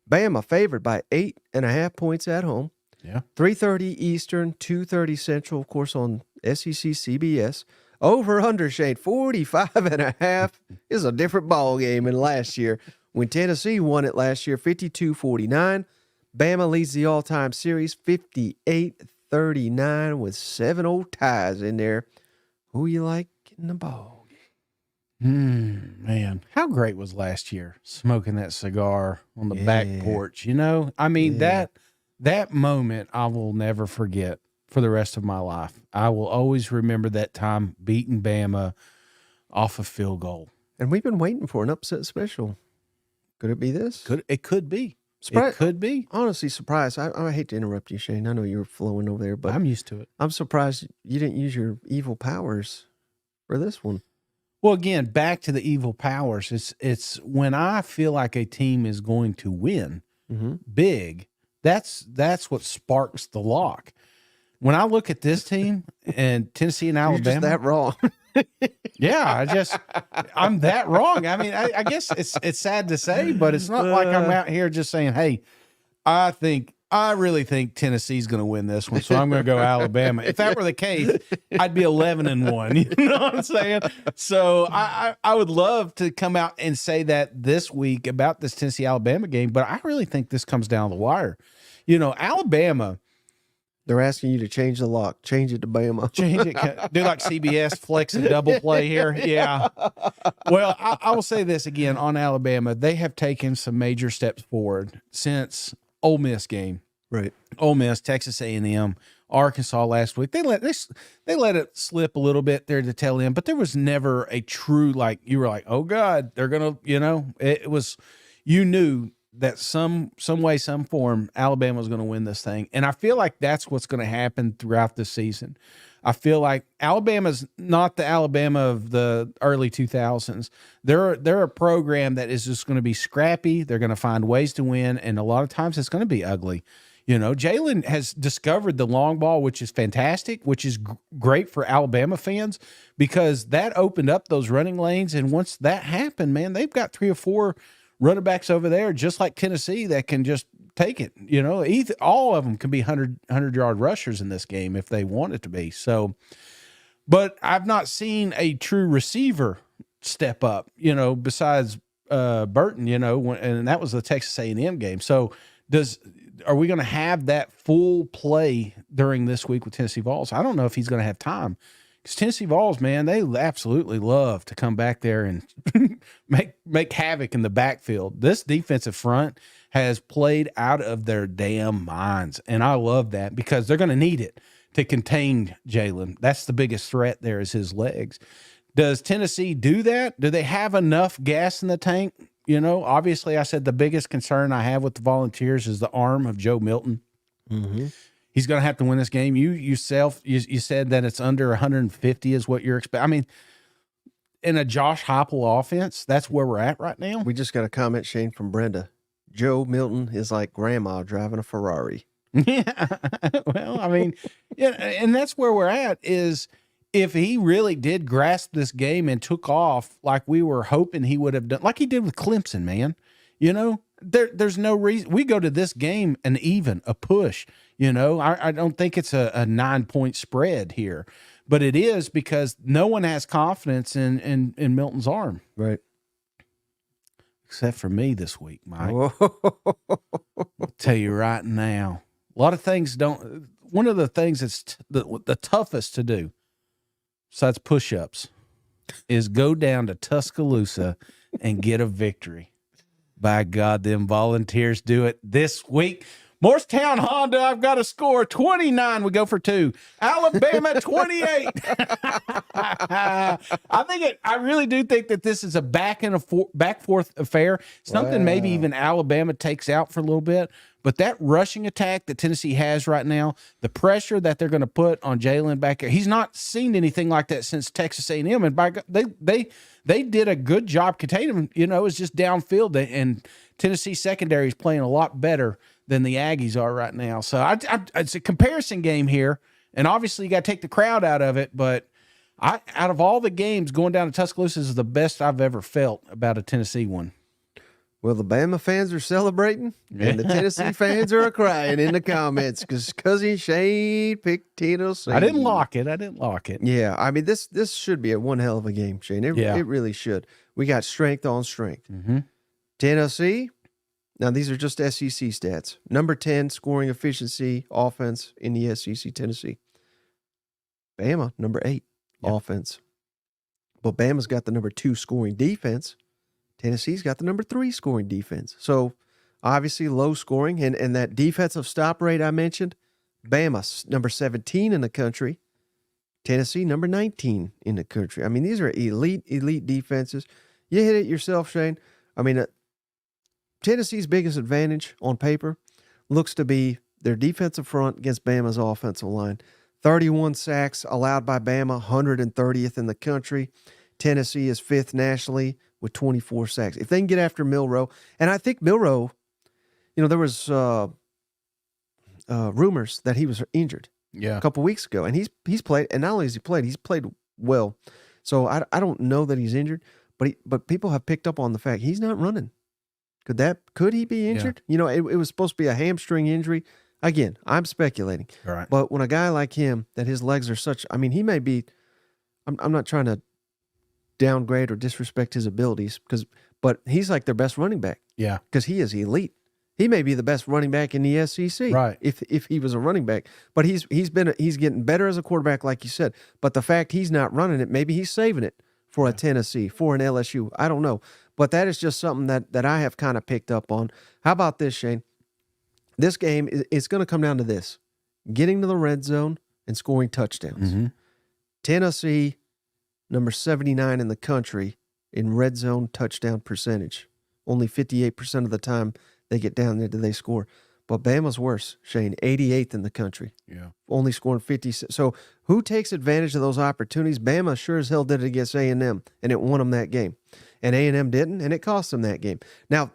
Bama favored by 8.5 points at home. Yeah. 3:30 Eastern, 2:30 Central, of course, on SEC CBS. Over under, Shane, 45.5 is a different ball game than last year when Tennessee won it last year 52-49. Bama leads the all-time series 58-39 with 7 old ties in there. Who you like in the ball game? Man, how great was last year smoking that cigar on the back porch? You know, I mean, that moment I will never forget for the rest of my life. I will always remember that time beating Bama off a field goal. And we've been waiting for an upset special. Could it be this? It could be. Surprise. It could be. Honestly, surprised. I hate to interrupt you, Shane. I know you were flowing over there, but I'm used to it. I'm surprised you didn't use your evil powers for this one. Well, again, back to the evil powers. It's when I feel like a team is going to win big, that's what sparks the lock. When I look at this team and Tennessee and Alabama, you're just that wrong. Yeah, I'm that wrong. I mean, I guess it's sad to say, but it's not like I'm out here just saying, hey, I really think Tennessee's going to win this one, so I'm going to go Alabama. If that were the case, I'd be 11-1. You know what I'm saying? So I would love to come out and say that this week about this Tennessee-Alabama game, but I really think this comes down the wire. You know, Alabama. They're asking you to change the lock. Change it to Bama. Change it. Do like CBS, flex and double play here. Yeah. Well, I will say this again on Alabama. They have taken some major steps forward since Ole Miss game. Right. Ole Miss, Texas A&M, Arkansas last week. They let it slip a little bit there to tail end, but there was never a true, like, you were like, oh God, they're going to, you know, it was, you knew that some way, some form, Alabama was going to win this thing. And I feel like that's what's going to happen throughout the season. I feel like Alabama's not the Alabama of the early 2000s. They're a program that is just going to be scrappy. They're going to find ways to win, and a lot of times it's going to be ugly. You know, Jalen has discovered the long ball, which is fantastic, which is great for Alabama fans because that opened up those running lanes. And once that happened, man, they've got 3 or 4 running backs over there, just like Tennessee, that can just take it. You know, all of them can be 100-yard rushers in this game if they want it to be. So, but I've not seen a true receiver step up, you know, besides Burton, you know, and that was the Texas A&M game. So are we going to have that full play during this week with Tennessee Vols? I don't know if he's going to have time. Because Tennessee Vols, man, they absolutely love to come back there and make havoc in the backfield. This defensive front has played out of their damn minds, and I love that because they're going to need it to contain Jalen. That's the biggest threat there is his legs. Does Tennessee do that? Do they have enough gas in the tank? You know, obviously I said the biggest concern I have with the Volunteers is the arm of Joe Milton. Mm-hmm. He's going to have to win this game. You said that it's under 150 is what you're expecting. I mean, in a Josh Heupel offense, that's where we're at right now. We just got a comment, Shane, from Brenda. Joe Milton is like grandma driving a Ferrari. Yeah. Well, I mean, yeah, and that's where we're at is if he really did grasp this game and took off like we were hoping he would have done, like he did with Clemson, man, you know, there's no reason we go to this game a push. You know, I don't think it's a 9-point spread here, but it is because no one has confidence in Milton's arm. Right. Except for me this week, Mike. I'll tell you right now, a lot of things don't. One of the things that's the toughest to do, besides push-ups, is go down to Tuscaloosa and get a victory. By God, them Volunteers do it this week. Morristown Honda, I've got a score 29. We go for 2. Alabama 28. I really do think that this is a back forth affair. Something maybe even Alabama takes out for a little bit. But that rushing attack that Tennessee has right now, the pressure that they're going to put on Jalen back there, he's not seen anything like that since Texas A&M. And by God, they did a good job containing him. You know, it's just downfield, and Tennessee secondary is playing a lot better than the Aggies are right now. So it's a comparison game here, and obviously you got to take the crowd out of it. But out of all the games, going down to Tuscaloosa is the best I've ever felt about a Tennessee one. Well, the Bama fans are celebrating, and the Tennessee fans are crying in the comments because Cousin Shane picked Tennessee. I didn't lock it. Yeah, I mean, this should be a one hell of a game, Shane. It really should. We got strength on strength. Mm-hmm. Tennessee, now these are just SEC stats. Number 10 scoring efficiency offense in the SEC, Tennessee. Bama, number 8 offense. But Bama's got the number 2 scoring defense. Tennessee's got the number 3 scoring defense. So obviously low scoring. And that defensive stop rate I mentioned, Bama, number 17 in the country. Tennessee, number 19 in the country. I mean, these are elite defenses. You hit it yourself, Shane. I mean, Tennessee's biggest advantage on paper looks to be their defensive front against Bama's offensive line. 31 sacks allowed by Bama, 130th in the country. Tennessee is 5th nationally with 24 sacks. If they can get after Milroe, and I think Milroe, there was rumors that he was injured a couple weeks ago, and he's played, and not only has he played, he's played well. So I don't know that he's injured, but people have picked up on the fact he's not running. Could he be injured? Yeah. It was supposed to be a hamstring injury. Again, I'm speculating. Right. But when a guy like him, that his legs are such, I mean, he may be, I'm not trying to downgrade or disrespect his abilities, but he's like their best running back. Yeah. Because he is elite. He may be the best running back in the SEC. Right. If he was a running back. But he's getting better as a quarterback, like you said. But the fact he's not running it, maybe he's saving it for a Tennessee, for an LSU. I don't know. But that is just something that I have kind of picked up on. How about this, Shane? This game, it's going to come down to this. Getting to the red zone and scoring touchdowns. Mm-hmm. Tennessee, number 79 in the country in red zone touchdown percentage. Only 58% of the time they get down there do they score. But Bama's worse, Shane, 88th in the country. Yeah. Only scoring 50. So who takes advantage of those opportunities? Bama sure as hell did it against A&M, and it won them that game. And A&M didn't, and it cost them that game. Now,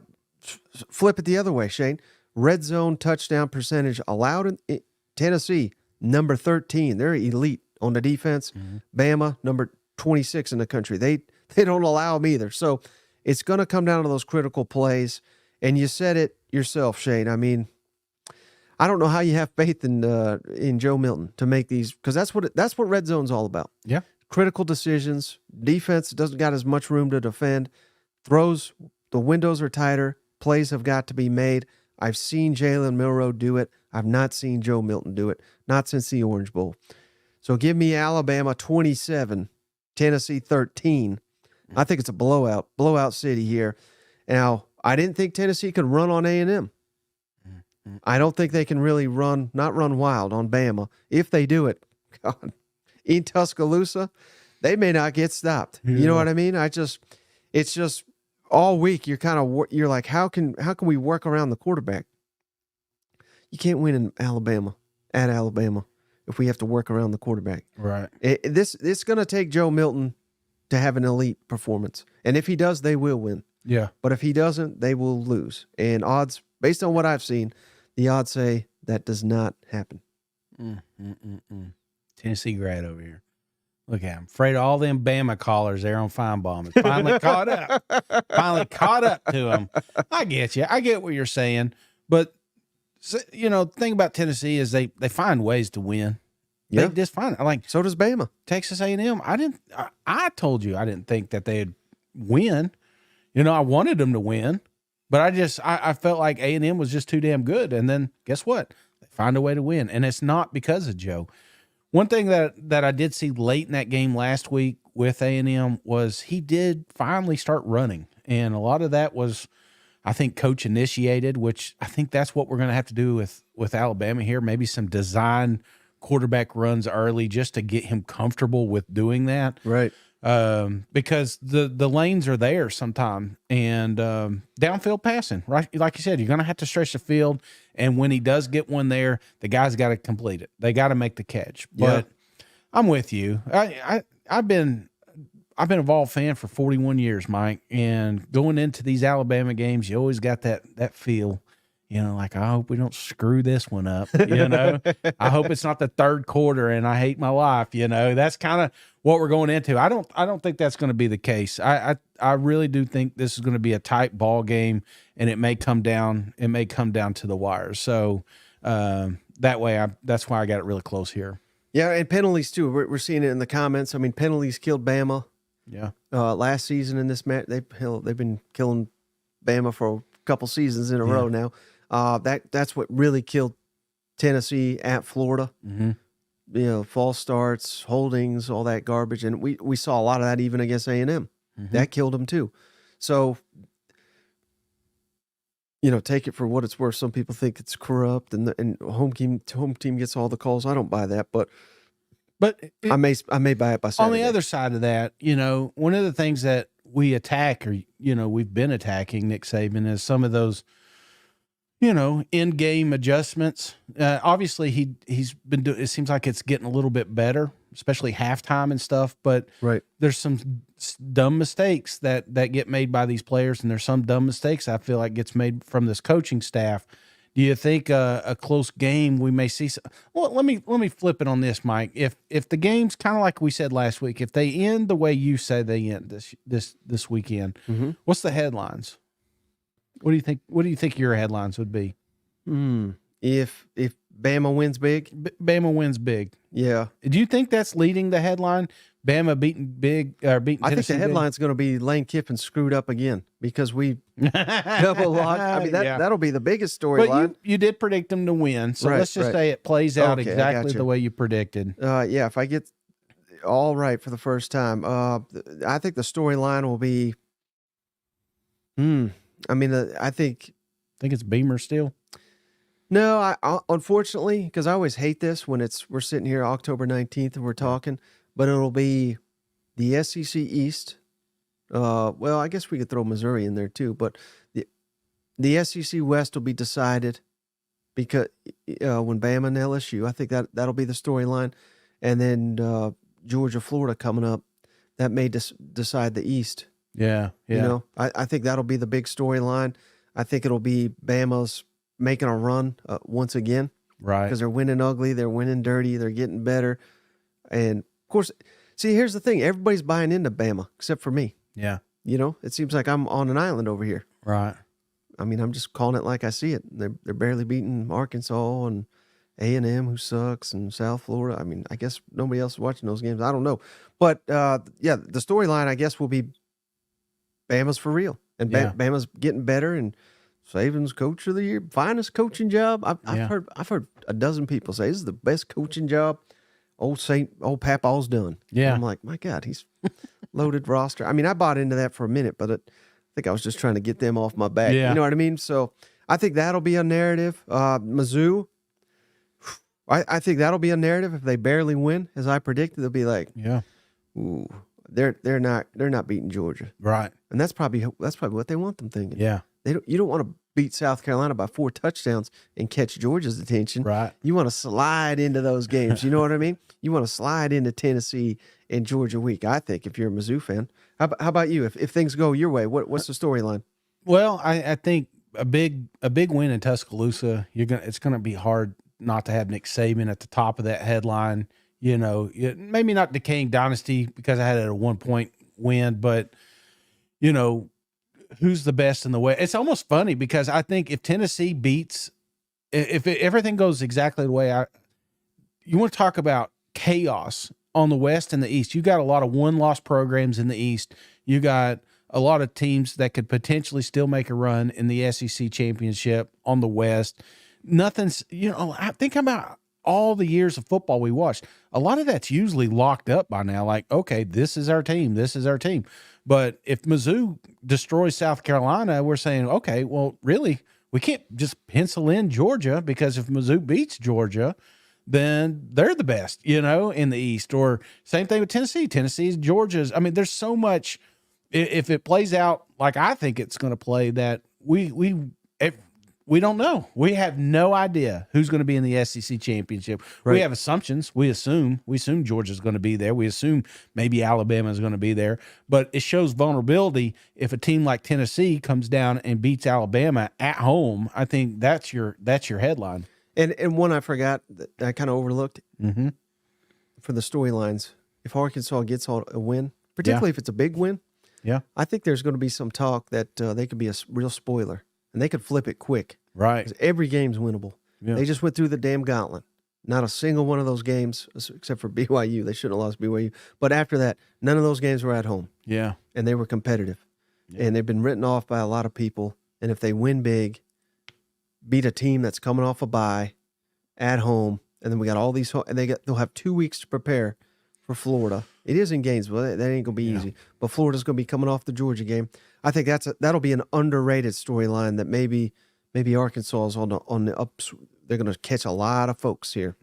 flip it the other way, Shane. Red zone touchdown percentage allowed in Tennessee, number 13. They're elite on the defense. Mm-hmm. Bama, number 26 in the country. They don't allow them either. So it's going to come down to those critical plays. And you said it yourself, Shane. I mean, I don't know how you have faith in Joe Milton to make these, because that's what red zone's all about. Yeah. Critical decisions. Defense doesn't got as much room to defend. Throws, the windows are tighter. Plays have got to be made. I've seen Jalen Milroe do it. I've not seen Joe Milton do it. Not since the Orange Bowl. So give me Alabama 27, Tennessee 13. I think it's a blowout city here. Now, I didn't think Tennessee could run on A&M. I don't think they can really not run wild on Bama. If they do it, God, in Tuscaloosa, they may not get stopped. Yeah. You know what I mean? It's just all week you're like, how can we work around the quarterback? You can't win in Alabama, at Alabama, if we have to work around the quarterback. Right. It's going to take Joe Milton to have an elite performance. And if he does, they will win. Yeah. But if he doesn't, they will lose. And odds, based on what I've seen, the odds say that does not happen. Tennessee grad over here. Look at him. Afraid of all them Bama callers there on Feinbaum. It's finally caught up. Finally caught up to him. I get you. I get what you're saying. But, the thing about Tennessee is they find ways to win. Yeah. They just find it. Like, so does Bama. Texas A&M. I told you I didn't think that they'd win. I wanted them to win. But I felt like A&M was just too damn good. And then guess what? They find a way to win. And it's not because of Joe. One thing that I did see late in that game last week with A&M was he did finally start running. And a lot of that was, I think, coach initiated, which I think that's what we're going to have to do with Alabama here. Maybe some design quarterback runs early just to get him comfortable with doing that. Right. Because the lanes are there sometime, and downfield passing, right? Like you said, you're going to have to stretch the field, and when he does get one there, the guy's got to complete it. They got to make the catch. But I'm with you. I've been a Vol fan for 41 years, Mike, and going into these Alabama games, you always got that feel. like, I hope we don't screw this one up. I hope it's not the third quarter and I hate my life. That's kind of what we're going into. I don't think that's going to be the case. I really do think this is going to be a tight ball game, and it may come down to the wire. So that's why I got it really close here. Yeah, and penalties too. We're seeing it in the comments. I mean, penalties killed Bama. Yeah. Last season in this match, they've been killing Bama for a couple seasons in a row now. That's what really killed Tennessee at Florida. Mm-hmm. False starts, holdings, all that garbage, and we saw a lot of that even against A&M. Mm-hmm. That killed them too. So, take it for what it's worth. Some people think it's corrupt, and home team gets all the calls. I don't buy that, but I may buy it by Saturday. On the other side of that, one of the things that we attack, or we've been attacking Nick Saban, is some of those in-game adjustments. Obviously, he's been doing. It seems like it's getting a little bit better, especially halftime and stuff. But there's some dumb mistakes that get made by these players, and there's some dumb mistakes I feel like gets made from this coaching staff. Do you think a close game we may see? Well, let me flip it on this, Mike. If the game's kind of like we said last week, if they end the way you say they end this weekend, mm-hmm. What's the headlines? What do you think? What do you think your headlines would be? If Bama wins big, Bama wins big. Yeah. Do you think that's leading the headline? Bama beating Tennessee. I think the headline's going to be Lane Kiffin screwed up again because we double locked. I mean that'll be the biggest storyline. But you did predict them to win, so let's just say it plays out exactly the way you predicted. Yeah. If I get all right for the first time, I think the storyline will be. I think it's Beamer still. No, I unfortunately, because I always hate this when we're sitting here October 19th and we're talking, but it'll be the SEC East. Well, I guess we could throw Missouri in there too, but the SEC West will be decided because when Bama and LSU, I think that'll be the storyline, and then Georgia, Florida coming up, that may decide the East. Yeah. I think that'll be the big storyline. I think it'll be Bama's making a run once again. Right. Because they're winning ugly, they're winning dirty, they're getting better. And, of course, see, here's the thing. Everybody's buying into Bama except for me. Yeah. It seems like I'm on an island over here. Right. I mean, I'm just calling it like I see it. They're barely beating Arkansas and A&M, who sucks, and South Florida. I mean, I guess nobody else is watching those games. I don't know. But, the storyline, I guess, will be Bama's for real, and Bama's getting better, and Saban's coach of the year, finest coaching job. I've heard a dozen people say this is the best coaching job old Papaw's done. Yeah, and I'm like, my God, he's loaded roster. I mean, I bought into that for a minute, but I think I was just trying to get them off my back. Yeah. You know what I mean? So I think that'll be a narrative. Mizzou, I think that'll be a narrative. If they barely win, as I predicted, they'll be like, ooh. They're not beating Georgia, right? And that's probably what they want them thinking. Yeah, you don't want to beat South Carolina by 4 touchdowns and catch Georgia's attention, right? You want to slide into those games. You know what I mean? You want to slide into Tennessee and Georgia week. I think if you're a Mizzou fan, how about you? If things go your way, what's the storyline? Well, I think a big win in Tuscaloosa. It's gonna be hard not to have Nick Saban at the top of that headline. Maybe not decaying dynasty because I had it at a 1-point win, but who's the best in the West? It's almost funny because I think if Tennessee beats, if everything goes exactly the way you want to talk about chaos on the West and the East. You got a lot of 1-loss programs in the East. You got a lot of teams that could potentially still make a run in the SEC championship on the West. Nothing's, I think about all the years of football we watched, a lot of that's usually locked up by now. Like, okay, this is our team. This is our team. But if Mizzou destroys South Carolina, we're saying, okay, well, really, we can't just pencil in Georgia because if Mizzou beats Georgia, then they're the best, in the East. Or same thing with Tennessee. Tennessee's Georgia's. I mean, there's so much. If it plays out like I think it's going to play, that we don't know. We have no idea who's going to be in the SEC championship. Right. We have assumptions. We assume Georgia's going to be there. We assume maybe Alabama is going to be there. But it shows vulnerability if a team like Tennessee comes down and beats Alabama at home. I think that's your headline. And one I forgot that I kind of overlooked for the storylines. If Arkansas gets a win, particularly if it's a big win, I think there's going to be some talk that they could be a real spoiler. And they could flip it quick. Right. 'Cause every game's winnable. Yeah. They just went through the damn gauntlet. Not a single one of those games, except for BYU. They shouldn't have lost BYU. But after that, none of those games were at home. Yeah. And they were competitive. Yeah. And they've been written off by a lot of people. And if they win big, beat a team that's coming off a bye at home, and then we got all these, and they'll have 2 weeks to prepare for Florida. It is in Gainesville. That ain't going to be easy. But Florida's going to be coming off the Georgia game. I think that'll be an underrated storyline that maybe Arkansas is on the ups. They're going to catch a lot of folks here.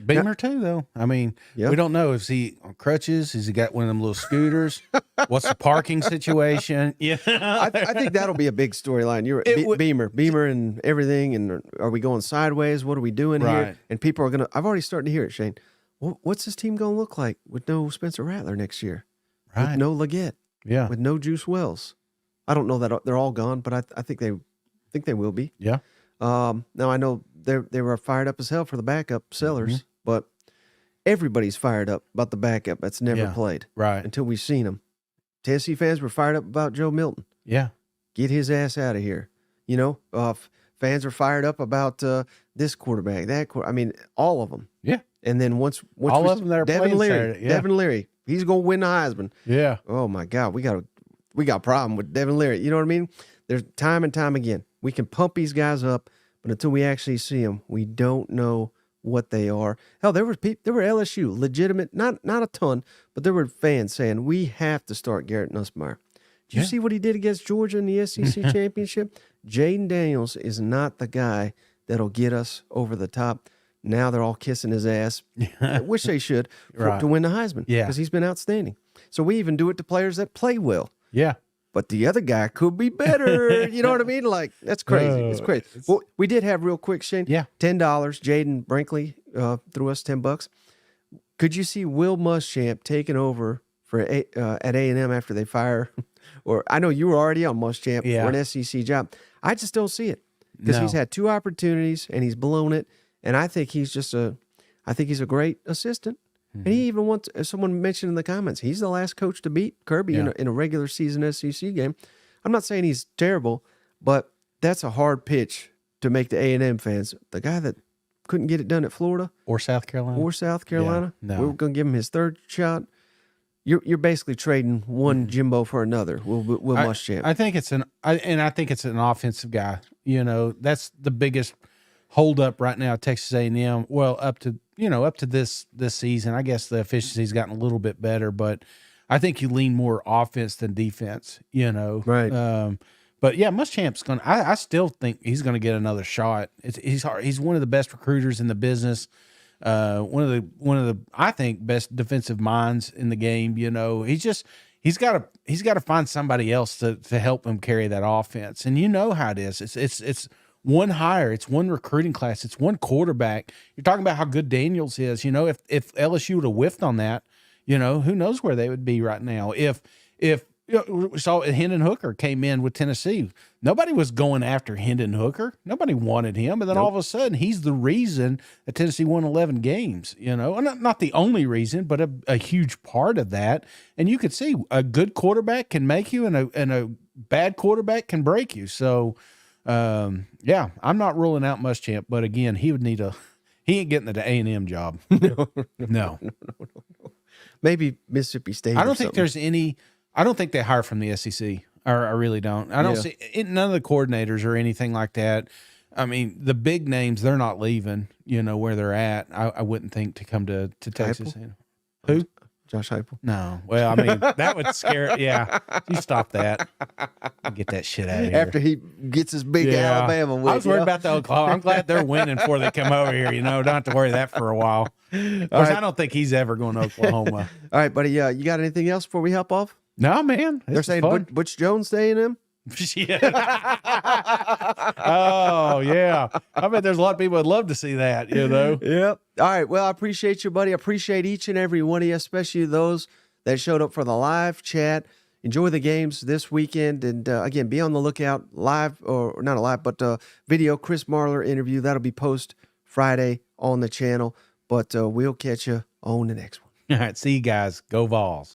Beamer too, though. I mean, we don't know. Is he on crutches? Has he got one of them little scooters? What's the parking situation? Yeah, I think that'll be a big storyline. You're Beamer and everything. And are we going sideways? What are we doing here? And people are going to. I've already started to hear it, Shane. What's this team going to look like with no Spencer Rattler next year? Right. With no Leggett. Yeah. With no Juice Wells. I don't know that they're all gone, but I think they will be. Yeah. Now I know they were fired up as hell for the backup sellers, but everybody's fired up about the backup that's never played. Right. Until we've seen him. Tennessee fans were fired up about Joe Milton. Yeah. Get his ass out of here. You know, fans are fired up about this quarterback, that quarterback. I mean, all of them. Yeah. And then once all of them that are Devin Leary, Saturday, Devin Leary, he's going to win the Heisman. Yeah. Oh my God, we got a problem with Devin Leary. You know what I mean? There's time and time again. We can pump these guys up, but until we actually see them, we don't know what they are. Hell, there were LSU, legitimate, not a ton, but there were fans saying, we have to start Garrett Nussmeier. Did you see what he did against Georgia in the SEC championship? Jaden Daniels is not the guy that'll get us over the top. Now they're all kissing his ass. I wish they should to win the Heisman because he's been outstanding. So we even do it to players that play well. Yeah. But the other guy could be better. You know what I mean? Like, that's crazy. It's crazy. Well, we did have real quick, Shane. Yeah. $10. Jaden Brinkley threw us $10. Could you see Will Muschamp taking over for at A&M after they fire? Or I know you were already on Muschamp for an SEC job. I just don't see it because he's had 2 opportunities and he's blown it. And I think he's a great assistant. And he even wants, as someone mentioned in the comments, he's the last coach to beat Kirby in a regular season SEC game. I'm not saying he's terrible, but that's a hard pitch to make the A&M fans. The guy that couldn't get it done at Florida or South Carolina, we're going to give him his 3rd shot. You're basically trading one Jimbo for another. Will Muschamp. I think it's an offensive guy. You know, that's the biggest hold up right now at Texas A&M. Well, up to this season, I guess the efficiency's gotten a little bit better, but I think you lean more offense than defense, you know. Right. But yeah, Muschamp's going to, I still think he's going to get another shot. He's one of the best recruiters in the business. One of the I think best defensive minds in the game, you know. He's got to find somebody else to help him carry that offense. And you know how it is. It's one hire, it's one recruiting class, it's one quarterback. You're talking about how good Daniels is. You know, if LSU would have whiffed on that, you know, who knows where they would be right now. If we saw Hendon Hooker came in with Tennessee, nobody was going after Hendon Hooker. Nobody wanted him, and then all of a sudden, he's the reason that Tennessee won 11 games. You know, and not the only reason, but a huge part of that. And you could see a good quarterback can make you, and a bad quarterback can break you. So. Yeah, I'm not ruling out Muschamp, but again, he ain't getting the A&M job. No. Maybe Mississippi State. I don't think they hire from the SEC. I really don't. I don't see none of the coordinators or anything like that. I mean, the big names, they're not leaving, you know, where they're at. I wouldn't think to come to Texas. Who? Josh Heupel. No. Well, I mean, that would scare. Yeah. You stop that. Get that shit out of here. After he gets his big Alabama win. I was worried about the Oklahoma. I'm glad they're winning before they come over here. You know, don't have to worry that for a while. Of course, I don't think he's ever going to Oklahoma. All right, buddy. You got anything else before we hop off? No, man. They're saying Butch Jones staying in? Yeah. Oh, yeah. I bet there's a lot of people would love to see that, you know? Yep. All right. Well, I appreciate you, buddy. I appreciate each and every one of you, especially those that showed up for the live chat. Enjoy the games this weekend. And again, be on the lookout live, or not a live, but video Chris Marler interview. That'll be post Friday on the channel. But we'll catch you on the next one. All right. See you guys. Go Vols.